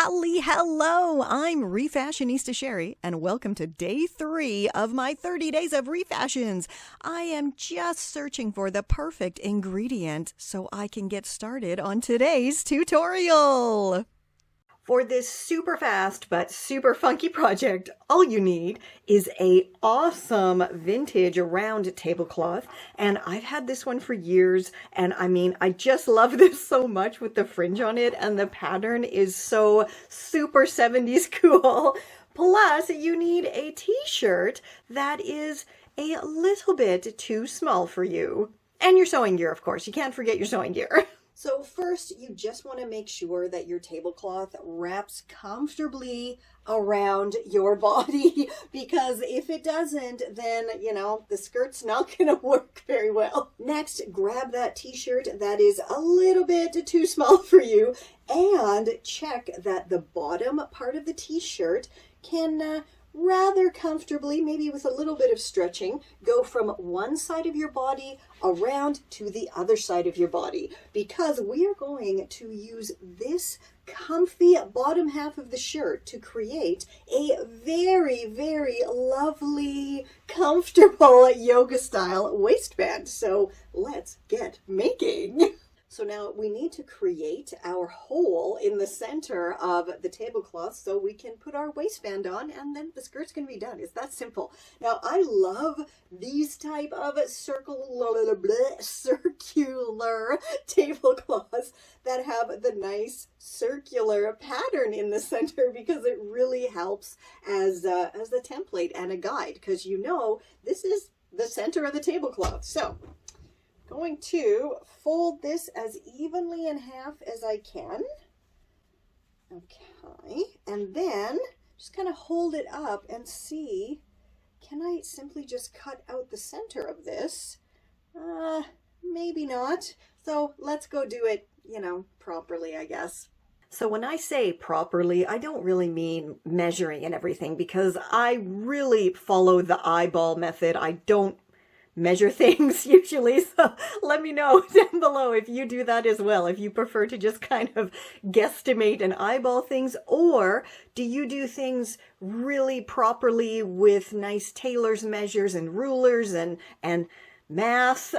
Hello, I'm Refashionista Sherry, and welcome to day 3 of my 30 days of refashions. I am just searching for the perfect ingredient so I can get started on today's tutorial. For this super fast but super funky project, all you need is a awesome vintage round tablecloth, and I've had this one for years, and I just love this so much with the fringe on it, and the pattern is so super 70s cool. Plus, you need a t-shirt that is a little bit too small for you. And your sewing gear, of course. You can't forget your sewing gear. So first, you just want to make sure that your tablecloth wraps comfortably around your body, because if it doesn't, then, the skirt's not going to work very well. Next, grab that t-shirt that is a little bit too small for you and check that the bottom part of the t-shirt can rather comfortably, maybe with a little bit of stretching, go from one side of your body around to the other side of your body, because we are going to use this comfy bottom half of the shirt to create a very, very lovely, comfortable yoga style waistband. So let's get making. So now we need to create our hole in the center of the tablecloth so we can put our waistband on, and then the skirt's going to be done. It's that simple. Now I love these type of circular tablecloths that have the nice circular pattern in the center, because it really helps as the template and a guide, because this is the center of the tablecloth. So going to fold this as evenly in half as I can. Okay, and then just kind of hold it up and see, can I simply just cut out the center of this? Maybe not. So let's go do it, properly, I guess. So when I say properly, I don't really mean measuring and everything, because I really follow the eyeball method. I don't measure things usually, so let me know down below if you do that as well, if you prefer to just kind of guesstimate and eyeball things, or do you do things really properly with nice tailor's measures and rulers and math?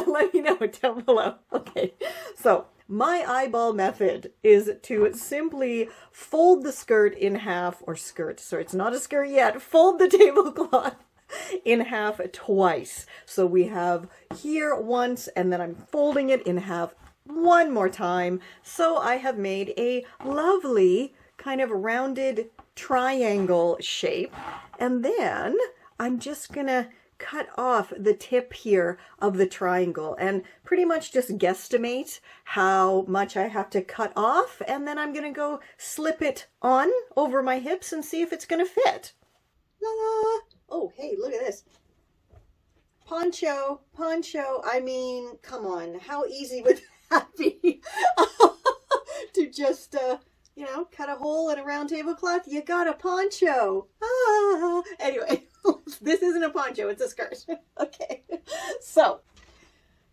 Let me know down below. Okay, so my eyeball method is to simply fold the skirt in half, or so it's not a skirt yet, fold the tablecloth in half twice. So we have here once, and then I'm folding it in half one more time. So I have made a lovely kind of rounded triangle shape. And then I'm just gonna cut off the tip here of the triangle and pretty much just guesstimate how much I have to cut off. And then I'm gonna go slip it on over my hips and see if it's gonna fit. La-la! Oh, hey, look at this. Poncho. Come on, how easy would that be? To just, cut a in a round tablecloth? You got a poncho. Anyway, this isn't a poncho, it's a skirt. Okay, so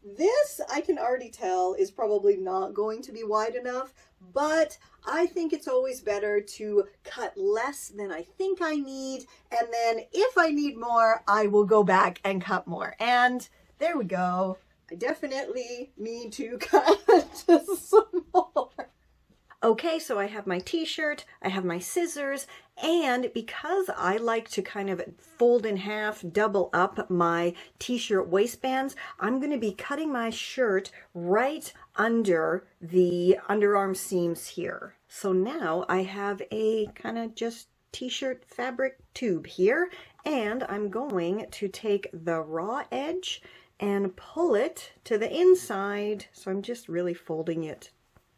this, I can already tell, is probably not going to be wide enough, but I think it's always better to cut less than I think I need, and then if I need more, I will go back and cut more. And there we go. I definitely need to cut some more. Okay, so I have my t-shirt, I have my scissors, and because I like to kind of fold in half, double up my t-shirt waistbands, I'm going to be cutting my shirt right under the underarm seams here. So now I have a kind of just t-shirt fabric tube here, and I'm going to take the raw edge and pull it to the inside. So I'm just really folding it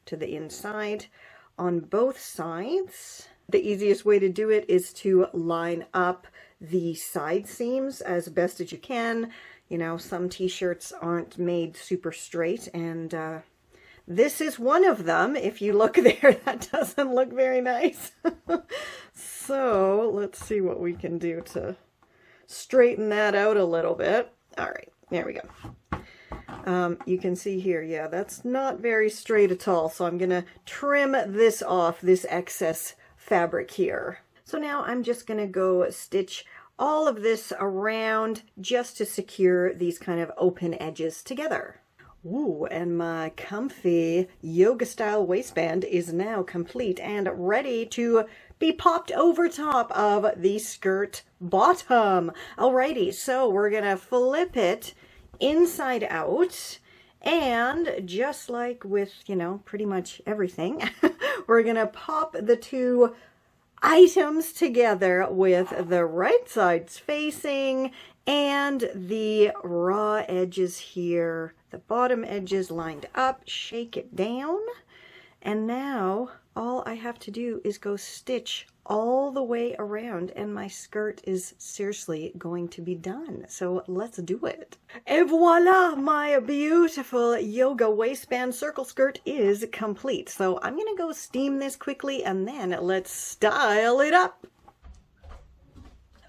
to the inside on both sides. The easiest way to do it is to line up the side seams as best as you can. Some t-shirts aren't made super straight, and this is one of them. If you look there, that doesn't look very nice. So let's see what we can do to straighten that out a little bit. All right, there we go. You can see here, yeah, that's not very straight at all. So I'm going to trim this off, this excess fabric here. So now I'm just going to go stitch all of this around just to secure these kind of open edges together. Ooh, and my comfy yoga style waistband is now complete and ready to be popped over top of the skirt bottom. Alrighty, so we're gonna flip it inside out, and just like with, you know, pretty much everything, we're gonna pop the two items together with the right sides facing and the raw edges here, the bottom edges lined up. Shake it down, and now all I have to do is go stitch all the way around, and my skirt is seriously going to be done. So let's do it. And voila, my beautiful yoga waistband circle skirt is complete. So I'm gonna go steam this quickly, and then let's style it up.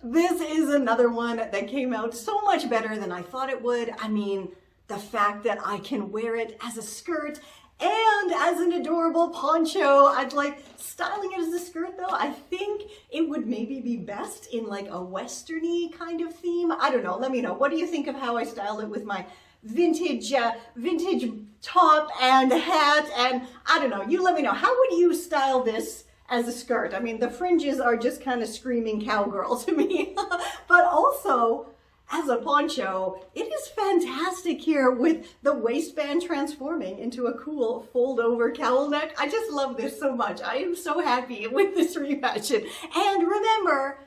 This is another one that came out so much better than I thought it would. I mean, the fact that I can wear it as a skirt and as an adorable poncho. I'd like styling it as a skirt though. I think it would maybe be best in like a westerny kind of theme. I don't know. Let me know. What do you think of how I styled it with my vintage top and hat? And I don't know. You let me know. How would you style this as a skirt? I mean, the fringes are just kind of screaming cowgirl to me, but also as a poncho, it is fantastic here with the waistband transforming into a cool fold-over cowl neck. I just love this so much. I am so happy with this refashion. And remember,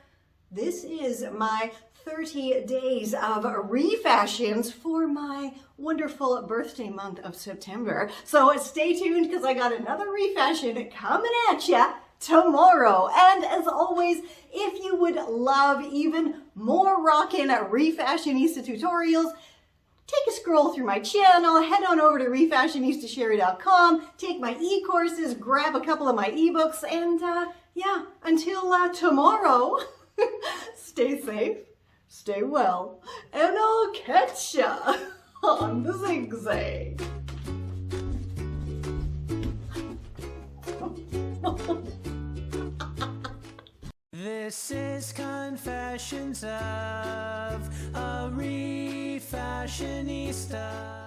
this is my 30 days of refashions for my wonderful birthday month of September. So stay tuned because I got another refashion coming at ya tomorrow. And as always, if you would love even more rockin' Refashionista tutorials, take a scroll through my channel, head on over to refashionistasherry.com, take my e-courses, grab a couple of my ebooks, and yeah, until tomorrow, stay safe, stay well, and I'll catch ya on the zigzag. This is Confessions of a Refashionista.